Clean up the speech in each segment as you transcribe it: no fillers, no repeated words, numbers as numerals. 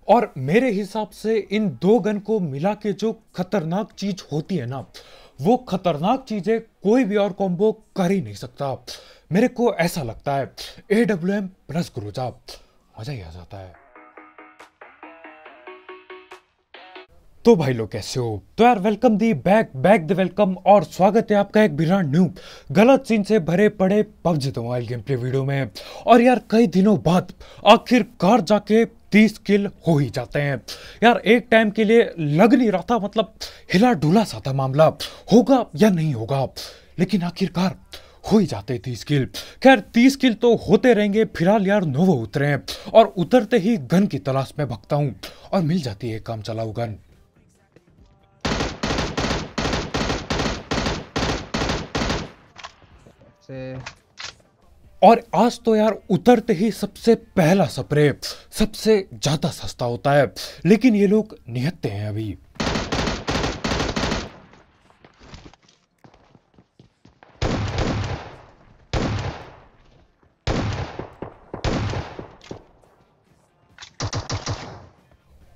और मेरे हिसाब से इन दो गन को मिला के जो खतरनाक चीज होती है ना, वो खतरनाक चीजें कोई भी और कॉम्बो कर ही नहीं सकता। मेरे को ऐसा लगता है AWM प्लस क्रूजा, मजा ही आ जाता है। तो भाई लोग कैसे हो? तो यार welcome the back back the welcome और स्वागत है आपका एक बिना न्यू गलत सीन से भरे पड़े PUBG mobile game play video में। और यार कई दिनों बाद आखिरकार जाके 30 किल हो ही जाते हैं। यार एक टाइम के लिए लग नहीं रहा था, मतलब हिला डुला सा था मामला, होगा या नहीं होगा, लेकिन आखिरकार हो ही जाते 30 किल। खैर 30 किल तो होते रहेंगे। फिलहाल यार नोवो उतरे हैं और उतरते ही गन की तलाश में भगता हूँ और मिल जाती है काम चलाऊ गन। से और आज तो यार उतरते ही सबसे पहला स्प्रे सबसे ज्यादा सस्ता होता है, लेकिन ये लोग निहत्ते हैं अभी।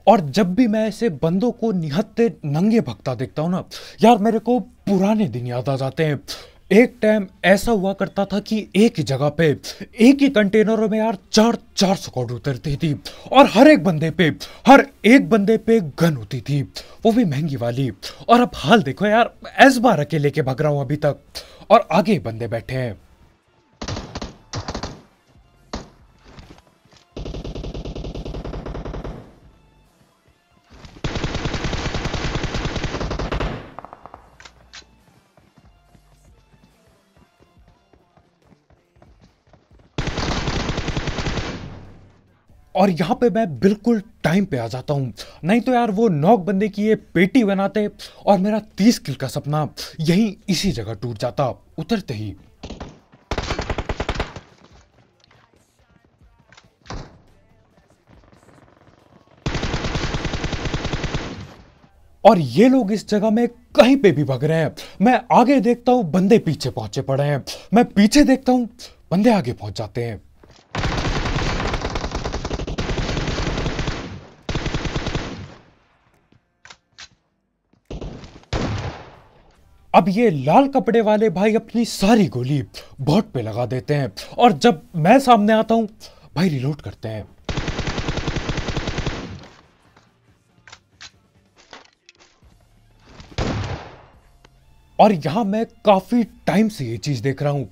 और जब भी मैं ऐसे बंदों को निहत्ते नंगे भगता देखता हूं ना, यार मेरे को पुराने दिन याद आ जाते हैं। एक टाइम ऐसा हुआ करता था कि एक ही जगह पे एक ही कंटेनरों में यार चार चार स्क्वाड उतरती थी और हर एक बंदे पे गन होती थी, वो भी महंगी वाली। और अब हाल देखो यार, एस बार अकेले के भग रहा हूं अभी तक और आगे ही बंदे बैठे हैं। और यहां पे मैं बिल्कुल टाइम पे आ जाता हूं, नहीं तो यार वो नॉक बंदे की ये पेटी बनाते और मेरा 30 किल का सपना यहीं इसी जगह टूट जाता उतरते ही। और ये लोग इस जगह में कहीं पे भी भग रहे हैं। मैं आगे देखता हूं बंदे पीछे पहुंचे पड़े हैं, मैं पीछे देखता हूं बंदे आगे पहुंच जाते हैं। अब ये लाल कपड़े वाले भाई अपनी सारी गोली बॉट पे लगा देते हैं और जब मैं सामने आता हूं भाई रिलोड करते हैं। और यहां मैं काफी टाइम से ये चीज देख रहा हूं,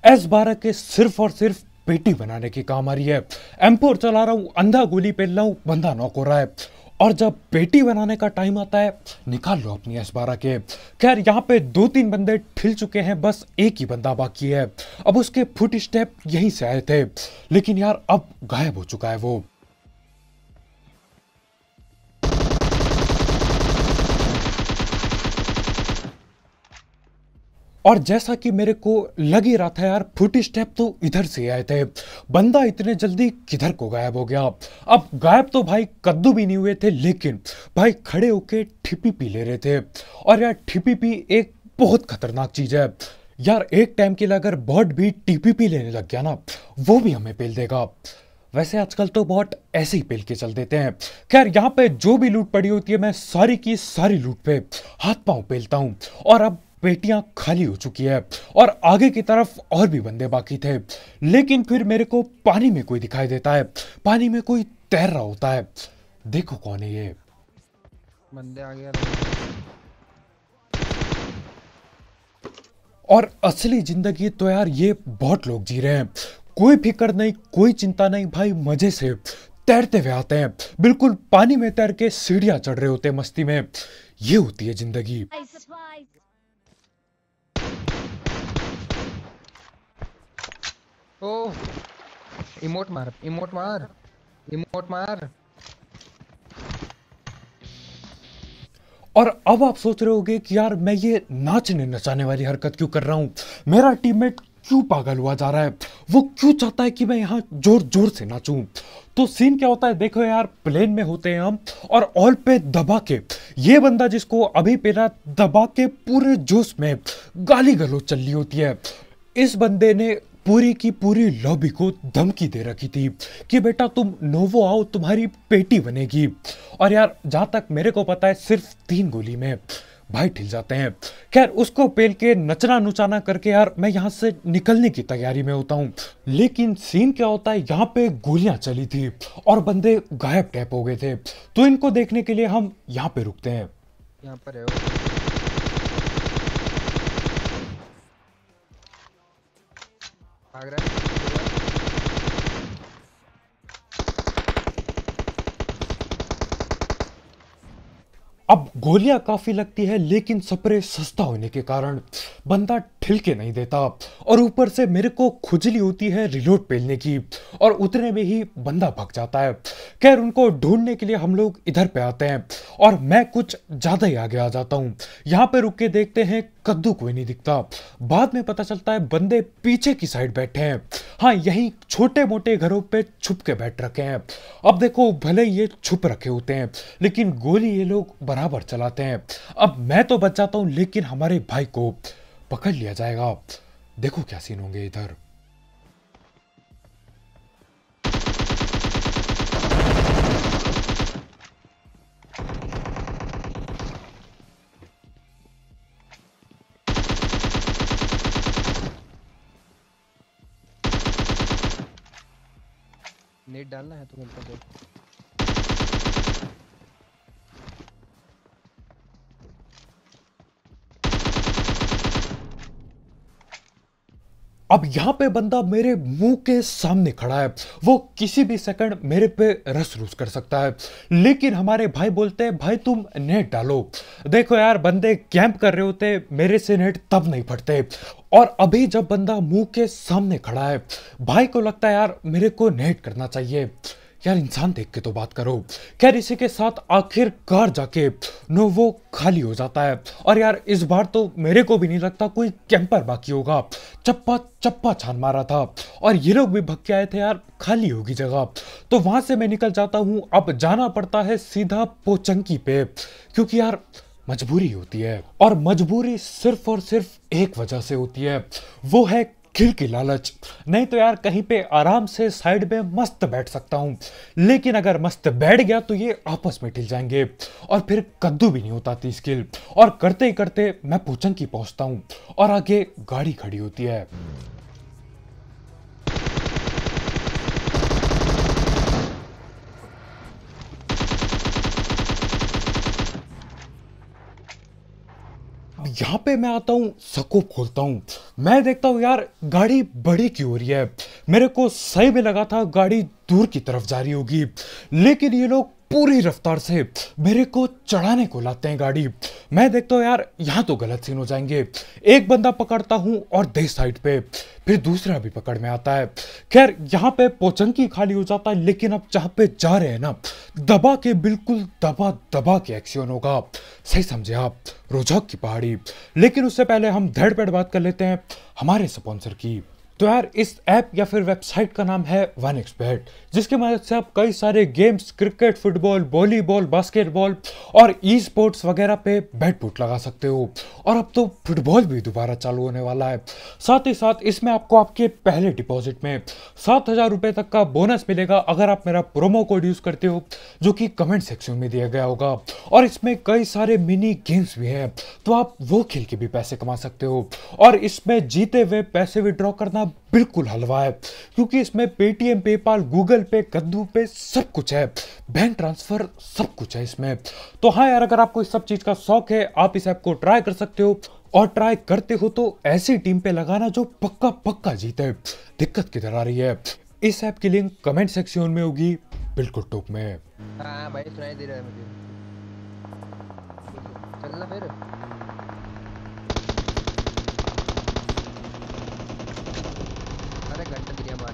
S12 के सिर्फ और सिर्फ पेटी बनाने की काम आ रही है। M4 चला रहा हूं, अंधा गोली पेल रहा हूं, बंदा नॉक हो रहा है। और जब पेटी बनाने का टाइम आता है निकाल लो अपनी S12 के। खैर यहाँ पे 2-3 बंदे ठिल चुके हैं, बस एक ही बंदा बाकी है। अब उसके फुट स्टेप यहीं से आए थे, लेकिन यार अब गायब हो चुका है वो। और जैसा कि मेरे को लग ही रहा था यार, फुट स्टेप तो इधर से आए थे, बंदा इतने जल्दी किधर को गायब हो गया। अब गायब तो भाई कद्दू भी नहीं हुए थे, लेकिन भाई खड़े होके ठिपी पी ले रहे थे। और यार ठिपी पी एक बहुत खतरनाक चीज है यार। एक टाइम के लिए अगर बॉट भी टीपीपी लेने लग गया ना, वो भी हमें पेल देगा। वैसे आजकल तो बॉट ऐसे ही पेल के चल देते हैं। खैर यहाँ पे जो भी लूट पड़ी होती है मैं सारी की सारी लूट पे हाथ पांव पेलता हूं। और अब पेटियां खाली हो चुकी है और आगे की तरफ और भी बंदे बाकी थे, लेकिन फिर मेरे को पानी में कोई दिखाई देता है, पानी में कोई तैर रहा होता है। देखो कौन है ये। बंदे आ गया। और असली जिंदगी तो यार ये बहुत लोग जी रहे हैं, कोई फिक्र नहीं, कोई चिंता नहीं, भाई मजे से तैरते हुए आते हैं, बिल्कुल पानी में तैर के सीढ़ियां चढ़ रहे होते हैं मस्ती में। ये होती है जिंदगी। ओह, इमोट मार, इमोट मार, इमोट मार। और अब आप सोच रहे होगे कि यार मैं ये नाचने नचाने वाली हरकत क्यों कर रहा हूं, मेरा टीममेट क्यों पागल हुआ जा रहा है, वो क्यों चाहता है कि मैं यहां जोर जोर से नाचूं। तो सीन क्या होता है देखो यार, प्लेन में होते हैं हम और ऑल पे दबा के ये बंदा जिसको अभी पेला दबा के पूरे जोश में गाली गलौज चल रही होती है। इस बंदे ने पूरी की पूरी लॉबी को धमकी दे रखी थी कि बेटा तुम नोवो आओ, तुम्हारी पेटी बनेगी। और यार जहां तक मेरे को पता है सिर्फ 3 गोली में भाई ठिल जाते हैं। खैर उसको पेल के नचना नुचाना करके यार मैं यहाँ से निकलने की तैयारी में होता हूँ, लेकिन सीन क्या होता है, यहाँ पे गोलियां चली थी और बंदे गायब टैप हो गए थे। तो इनको देखने के लिए हम यहाँ पे रुकते हैं। यहाँ पर है वो। भाग रहा है। अब गोलियां काफी लगती है, लेकिन स्प्रे सस्ता होने के कारण बंदा ठिल के नहीं देता और ऊपर से मेरे को खुजली होती है रिलोड पेलने की और उतने में ही बंदा भाग जाता है। खैर उनको ढूंढने के लिए हम लोग इधर पे आते हैं और मैं कुछ ज्यादा ही आगे आ जाता हूँ। यहाँ पे रुक के देखते हैं, कद्दू कोई नहीं दिखता। बाद में पता चलता है बंदे पीछे की साइड बैठे हैं। हाँ, यही छोटे मोटे घरों पे छुप के बैठ रखे हैं। अब देखो भले ये छुप रखे होते हैं, लेकिन गोली ये लोग बराबर चलाते हैं। अब मैं तो बच जाता हूं, लेकिन हमारे भाई को पकड़ लिया जाएगा। देखो क्या सीन होंगे इधर। नेट डालना है तो मिलता है। अब यहाँ पे बंदा मेरे मुंह के सामने खड़ा है, वो किसी भी सेकंड मेरे पे रस रूस कर सकता है। लेकिन हमारे भाई बोलते हैं भाई तुम नेट डालो। देखो यार बंदे कैंप कर रहे होते, मेरे से नेट तब नहीं फटते। और अभी जब बंदा मुंह के सामने खड़ा है, भाई को लगता है यार मेरे को नेट करना चाहिए। यार इंसान देख के तो बात करो। खैर इसी के साथ आखिरकार जाके नोवो खाली हो जाता है और यार इस बार तो मेरे को भी नहीं लगता कोई कैंपर बाकी होगा। चप्पा चप्पा छान मारा था और ये लोग भी भग के आए थे, यार खाली होगी जगह। तो वहां से मैं निकल जाता हूं। अब जाना पड़ता है सीधा पोचंकी पे, क्योंकि यार मजबूरी होती है और मजबूरी सिर्फ और सिर्फ एक वजह से होती है, वो है किल की लालच। नहीं तो यार कहीं पे आराम से साइड में मस्त बैठ सकता हूं, लेकिन अगर मस्त बैठ गया तो ये आपस में टिल जाएंगे और फिर कद्दू भी नहीं होता 30 किल। और करते ही करते मैं पोचंकी पहुंचता हूं और आगे गाड़ी खड़ी होती है। यहाँ पे मैं आता हूँ, स्कोप खोलता हूँ, मैं देखता हूँ यार गाड़ी बड़ी क्यों हो रही है। मेरे को सही में लगा था गाड़ी दूर की तरफ जा रही होगी, लेकिन ये लोग पूरी रफ्तार से मेरे को चढ़ाने को लाते हैं गाड़ी। मैं देखता हूँ यार यहाँ तो गलत सीन हो जाएंगे। एक बंदा पकड़ता हूँ और दे साइड पे, फिर दूसरा भी पकड़ में आता है। खैर यहाँ पे पोचंकी खाली हो जाता है, लेकिन अब जहाँ पे जा रहे हैं ना, दबा के बिल्कुल दबा दबा के एक्शन होगा। सही समझे आप, रोजाक की पहाड़ी। लेकिन उससे पहले हम धड़ पेड़ बात कर लेते हैं हमारे स्पॉन्सर की। तो यार इस ऐप या फिर वेबसाइट का नाम है 1xBet, जिसके मदद से आप कई सारे games, cricket, football, volleyball, basketball और ई स्पोर्ट्स वगैरह पे बैट बूट लगा सकते हो। और अब तो फुटबॉल भी दोबारा चालू होने वाला है। साथ ही साथ इसमें आपको आपके पहले डिपॉजिट में 7,000 रुपये तक का बोनस मिलेगा अगर आप मेरा प्रोमो कोड यूज करते हो, जो कि कमेंट सेक्शन में दिया गया होगा। और इसमें कई सारे मिनी गेम्स भी हैं, तो आप वो खेल के भी पैसे कमा सकते हो। और इसमें जीते हुए पैसे विड्रॉ करना बिल्कुल हलवा है, क्योंकि इसमें पेटीएम, पेपाल, गूगल पे, कद्दू पे सब कुछ है, बैंक ट्रांसफर सब कुछ है इसमें। तो हाँ यार, अगर आपको इस सब चीज का शौक है, आप इस ऐप को ट्राई कर सकते हो। और ट्राई करते हो तो ऐसी टीम पे लगाना जो पक्का पक्का जीते। दिक्कत किधर आ रही है? इस ऐप की लिंक कमेंट सेक्शन में होगी, बिल्कुल टॉप में। हाँ भाई सुनाई दे रहा है मुझे। चलना फिर। अरे घंटा दिया मार।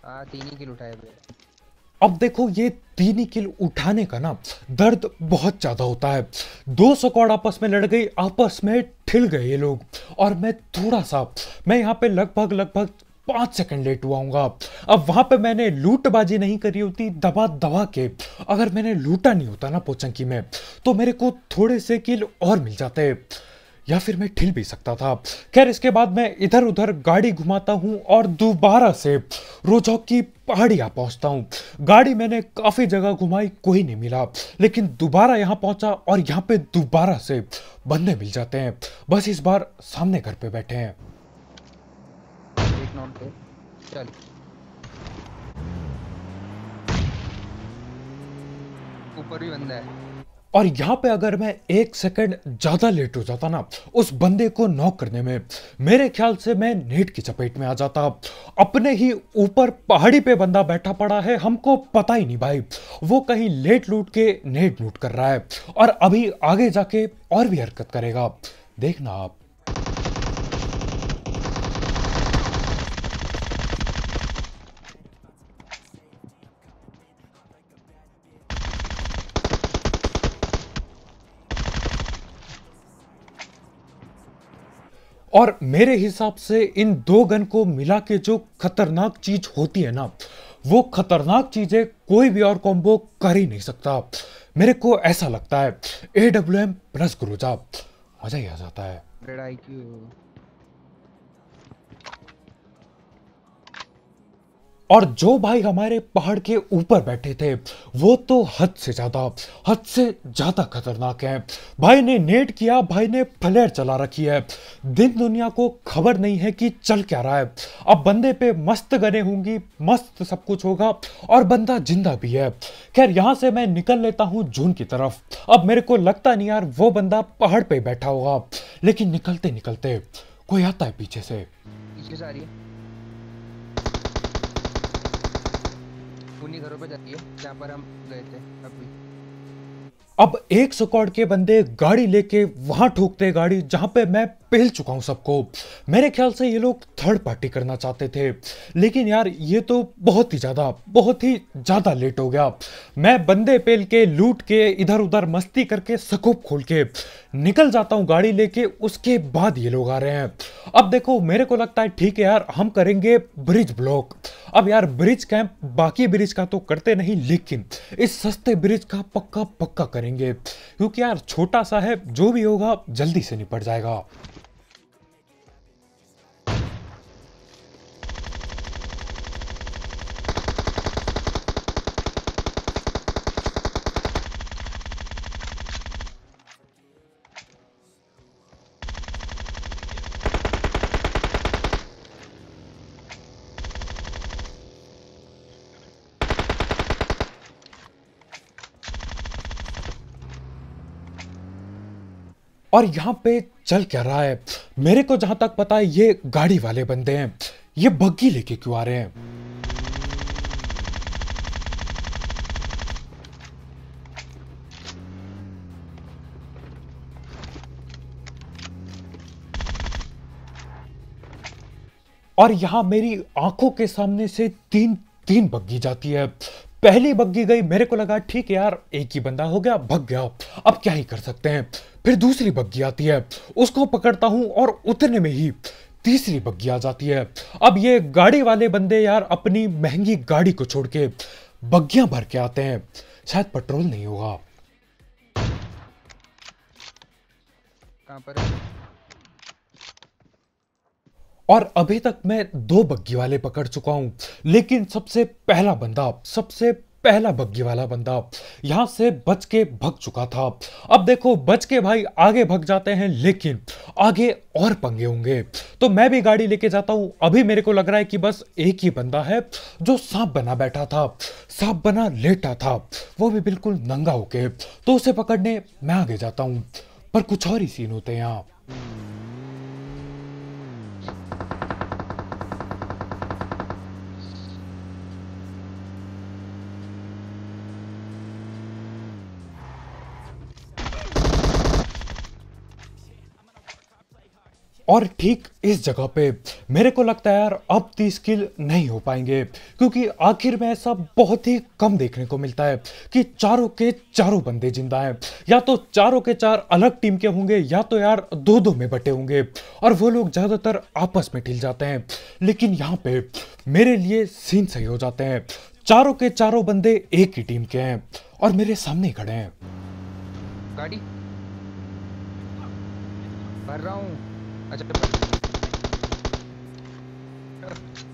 हाँ 3 ही किल उठाए थे। अब देखो ये 3 ही किल उठाने का ना दर्द बहुत ज्यादा होता है। 2 स्क्वाड आपस में लड़ गई, आपस में ठिल गए ये लोग, और मैं यहाँ पे लगभग लगभग 5 सेकंड लेट हुआ हूँगा। अब वहां पे मैंने लूटबाजी नहीं करी होती दबा दबा के, अगर मैंने लूटा नहीं होता ना पोचंकी में, तो मेरे को थोड़े से किल और मिल जाते, या फिर मैं ठिल भी सकता था। खैर इसके बाद मैं इधर उधर गाड़ी घुमाता हूँ और दोबारा से रोजौक की पहाड़ियाँ पहुँचता हूँ। गाड़ी मैंने काफ़ी जगह घुमाई, कोई नहीं मिला, लेकिन दोबारा यहाँ पहुँचा और यहाँ पे दोबारा से बंदे मिल जाते हैं। बस इस बार सामने घर पे बैठे हैं। एक नॉट पे चल। ऊपर भी बंदा है। और यहाँ पे अगर मैं 1 सेकंड ज्यादा लेट हो जाता ना उस बंदे को नॉक करने में, मेरे ख्याल से मैं नेट की चपेट में आ जाता। अपने ही ऊपर पहाड़ी पे बंदा बैठा पड़ा है, हमको पता ही नहीं भाई, वो कहीं लेट लूट के नेट लूट कर रहा है, और अभी आगे जाके और भी हरकत करेगा, देखना आप। और मेरे हिसाब से इन 2 गन को मिला के जो खतरनाक चीज होती है ना, वो खतरनाक चीजें कोई भी और कॉम्बो कर ही नहीं सकता। मेरे को ऐसा लगता है AWM प्लस ग्रोजा, मजा ही आ जाता है। 100 IQ। और जो भाई हमारे पहाड़ के ऊपर बैठे थे वो तो हद से ज्यादा खतरनाक है। भाई ने नेट किया, भाई ने फ्लेयर चला रखी है, दिन दुनिया को खबर नहीं है कि चल क्या रहा है। अब बंदे पे मस्त गने होंगी, मस्त सब कुछ होगा, और बंदा जिंदा भी है। खैर यहाँ से मैं निकल लेता हूँ जून की तरफ। अब मेरे को लगता नहीं यार वो बंदा पहाड़ पे बैठा होगा, लेकिन निकलते निकलते कोई आता है पीछे से। पीछे से आ रही है, उन्हीं घरों पे जाती है जहाँ पर हम गए थे अभी। अब 1 स्क्वाड के बंदे गाड़ी लेके वहां ठोकते गाड़ी जहां पे मैं पेल चुका हूं सबको। मेरे ख्याल से ये लोग थर्ड पार्टी करना चाहते थे, लेकिन यार ये तो बहुत ही ज्यादा लेट हो गया। मैं बंदे पेल के लूट के इधर उधर मस्ती करके स्कोप खोल के निकल जाता हूं गाड़ी लेके, उसके बाद ये लोग आ रहे हैं। अब देखो मेरे को लगता है ठीक है यार, हम करेंगे ब्रिज ब्लॉक। अब यार ब्रिज कैंप बाकी ब्रिज का तो करते नहीं, लेकिन इस सस्ते ब्रिज का पक्का पक्का करेंगे, क्योंकि यार छोटा सा है, जो भी होगा जल्दी से निपट जाएगा। और यहाँ पे चल क्या रहा है, मेरे को जहां तक पता है ये गाड़ी वाले बंदे हैं। ये बग्गी लेके क्यों आ रहे हैं? और यहां मेरी आंखों के सामने से तीन तीन बग्गी जाती है। पहली बग्गी गई, मेरे को लगा ठीक है यार एक ही बंदा हो गया, भग गया, अब क्या ही कर सकते हैं। फिर दूसरी बग्गी आती है, उसको पकड़ता हूं और उतने में ही तीसरी बग्गी आ जाती है। अब ये गाड़ी वाले बंदे यार अपनी महंगी गाड़ी को छोड़ के बग्गियां भर के आते हैं, शायद पेट्रोल नहीं होगा। कहां पर है? और अभी तक मैं 2 बग्गी वाले पकड़ चुका हूं, लेकिन सबसे पहला बग्गी वाला बंदा यहां से बच के भग चुका था। अब देखो बच के भाई आगे भग जाते हैं, लेकिन आगे और पंगे होंगे, तो मैं भी गाड़ी लेके जाता हूं। अभी मेरे को लग रहा है कि बस एक ही बंदा है जो सांप बना बैठा था, सांप बना लेटा था, वो भी बिल्कुल नंगा होके, तो उसे पकड़ने मैं आगे जाता हूं। पर कुछ और ही सीन होते हैं यहाँ। और ठीक इस जगह पे मेरे को लगता है यार अब 30 किल नहीं हो पाएंगे, क्योंकि आखिर में ऐसा बहुत ही कम देखने को मिलता है कि चारों के चारों बंदे जिंदा हैं। या तो चारों के चार अलग टीम के होंगे या तो यार दो दो में बटे होंगे और वो लोग ज्यादातर आपस में ठिल जाते हैं। लेकिन यहाँ पे मेरे लिए सीन सही हो जाते हैं, चारों के चारों बंदे एक ही टीम के हैं और मेरे सामने ही खड़े हैं। गाड़ी भर रहा हूँ। अच्छा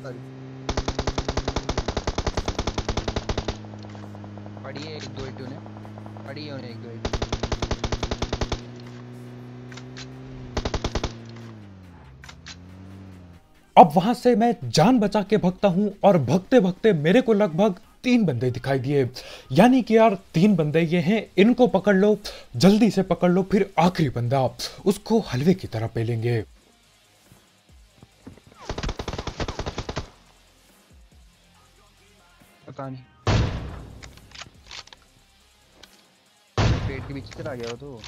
सॉरी, पड़ी है एक दो एटू ने, पड़ी है उन्हें एक दो एटू। अब वहां से मैं जान बचा के भगता हूं और भगते भगते मेरे को लगभग 3 बंदे दिखाई दिए। यानी कि यार 3 बंदे ये हैं, इनको पकड़ लो, जल्दी से पकड़ लो, फिर आखिरी बंदा उसको हलवे की तरह पेलेंगे। पता नहीं पेट के बीच चला गया वो तो।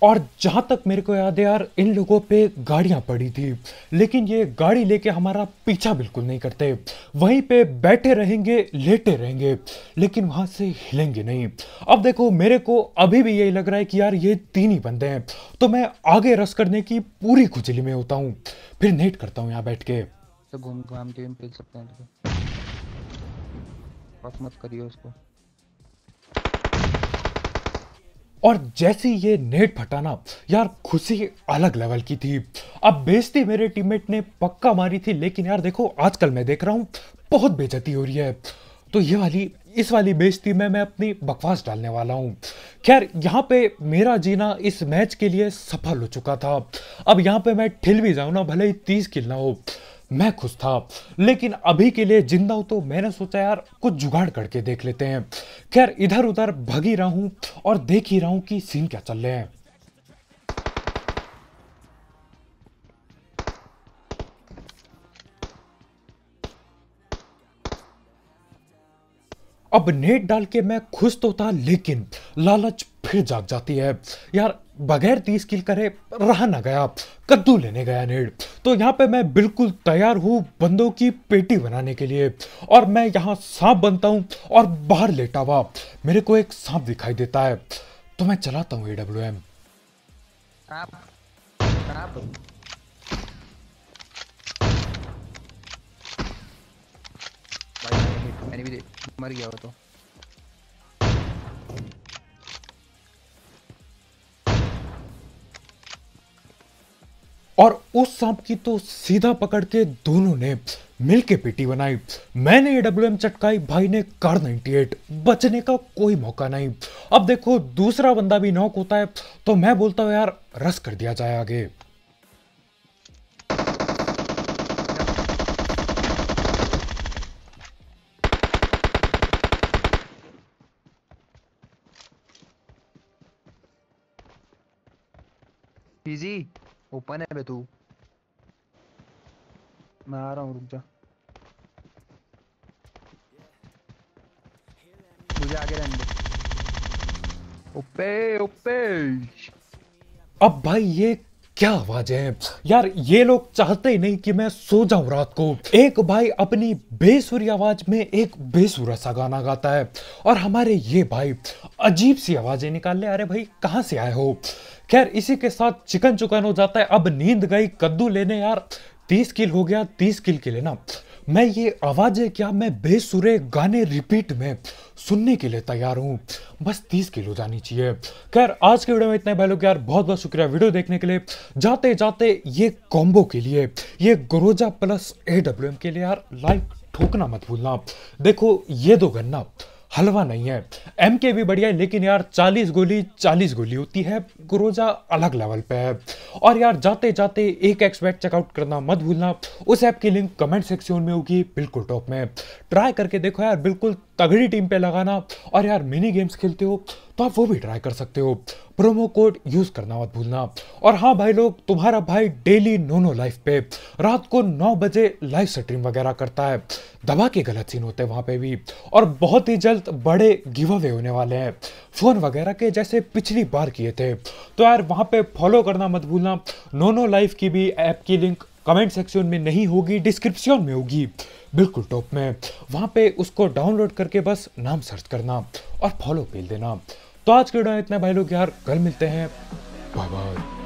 और जहां तक मेरे को याद है यार इन लोगों पे गाड़ियां पड़ी थी, लेकिन ये गाड़ी लेके हमारा पीछा बिल्कुल नहीं करते, वहीं पे बैठे रहेंगे, लेटे रहेंगे, लेकिन वहां से हिलेंगे नहीं। अब देखो मेरे को अभी भी यही लग रहा है कि यार ये 3 ही बंदे हैं, तो मैं आगे रस करने की पूरी खुजली में होता हूँ, फिर नेट करता हूँ यहाँ बैठ के। तो घूम घामते हुए पेल सकते हैं तो बस मत करिए उसको। और जैसे ये नेट फटाना यार खुशी अलग लेवल की थी। अब बेइज्जती मेरे टीममेट ने पक्का मारी थी, लेकिन यार देखो आजकल मैं देख रहा हूं बहुत बेइज्जती हो रही है, तो इस वाली बेइज्जती में मैं अपनी बकवास डालने वाला हूं। खैर यहाँ पे मेरा जीना इस मैच के लिए सफल हो चुका था। अब यहाँ पे मैं ठिल भी जाऊं ना, भले ही 30 किल ना हो, मैं खुश था। लेकिन अभी के लिए जिंदा हूं तो मैंने सोचा यार कुछ जुगाड़ करके देख लेते हैं। खैर इधर उधर भग ही रहा हूं और देख ही रहा हूं कि सीन क्या चल रहे हैं। अब नेट डाल के मैं खुश तो था, लेकिन लालच फिर जाग जाती है यार। बगैर 30 किल करे रहा ना गया, कद्दू लेने गया नेट, तो यहाँ पे मैं बिल्कुल तैयार हूँ बंदों की पेटी बनाने के लिए। और मैं यहाँ सांप बनता हूँ और बाहर लेटा हुआ मेरे को एक सांप दिखाई देता है, तो मैं चलाता हूँ AWM। आप भाई मैंने भी मर गया वो तो। और उस सांप की तो सीधा पकड़ के दोनों ने मिलके पेटी बनाई। मैंने AWM चटकाई, भाई ने कार 98, बचने का कोई मौका नहीं। अब देखो दूसरा बंदा भी नॉक होता है, तो मैं बोलता हूँ यार रस कर दिया जाए आगे। इजी ओपन है बे तू, मैं आ रहा हूँ, रुक जा, मुझे आगे रहने दे। ओपे ओपे अब भाई ये क्या आवाज है यार, ये लोग चाहते ही नहीं कि मैं सो जाऊं रात को। एक भाई अपनी बेसुरी आवाज में एक बेसुरा सा गाना गाता है और हमारे ये भाई अजीब सी आवाजें निकाल ले। अरे भाई कहां से आए हो। खैर इसी के साथ चिकन चुकन हो जाता है। अब नींद गई, कद्दू लेने यार 30 किल हो गया, 30 किल के लेना। मैं ये आवाजें क्या, मैं बेसुरे गाने रिपीट में सुनने के लिए तैयार हूं, बस 30 किल हो जानी चाहिए। खैर आज के वीडियो में इतना ही भाई लोग, यार बहुत बहुत शुक्रिया वीडियो देखने के लिए। जाते जाते ये कॉम्बो के लिए, ये ग्रोजा प्लस AWM के लिए यार लाइक ठोकना मत भूलना। देखो ये दो गन्ना हलवा नहीं है, MK भी बढ़िया है, लेकिन यार 40 गोली होती है, ग्रोजा अलग लेवल पे है। और यार जाते जाते एक एक्सबेट चेकआउट करना मत भूलना, उस ऐप की लिंक कमेंट सेक्शन में होगी बिल्कुल टॉप में। ट्राई करके देखो यार, बिल्कुल तगड़ी टीम पे लगाना। और यार मिनी गेम्स खेलते हो तो तो आप वो भी ट्राई कर सकते हो। प्रोमो कोड यूज करना मत भूलना। और हाँ भाई लोग, तुम्हारा भाई डेली नोनो लाइफ पे रात को 9 बजे लाइव स्ट्रीम वगैरह करता है। दबा के गलत सीन होते हैं वहां पे भी, और बहुत ही जल्द बड़े गिव अवे होने वाले हैं फोन वगैरह के, जैसे पिछली बार किए थे। तो यार वहां पे फॉलो करना मत भूलना। नोनो लाइफ की भी ऐप की लिंक कमेंट सेक्शन में नहीं होगी, डिस्क्रिप्शन में होगी, बिल्कुल टॉप में। वहां पे उसको डाउनलोड करके बस नाम सर्च करना और फॉलो पेल देना। तो आज के वीडियो में इतना भाई लोग यार, कल मिलते हैं, बाय बाय।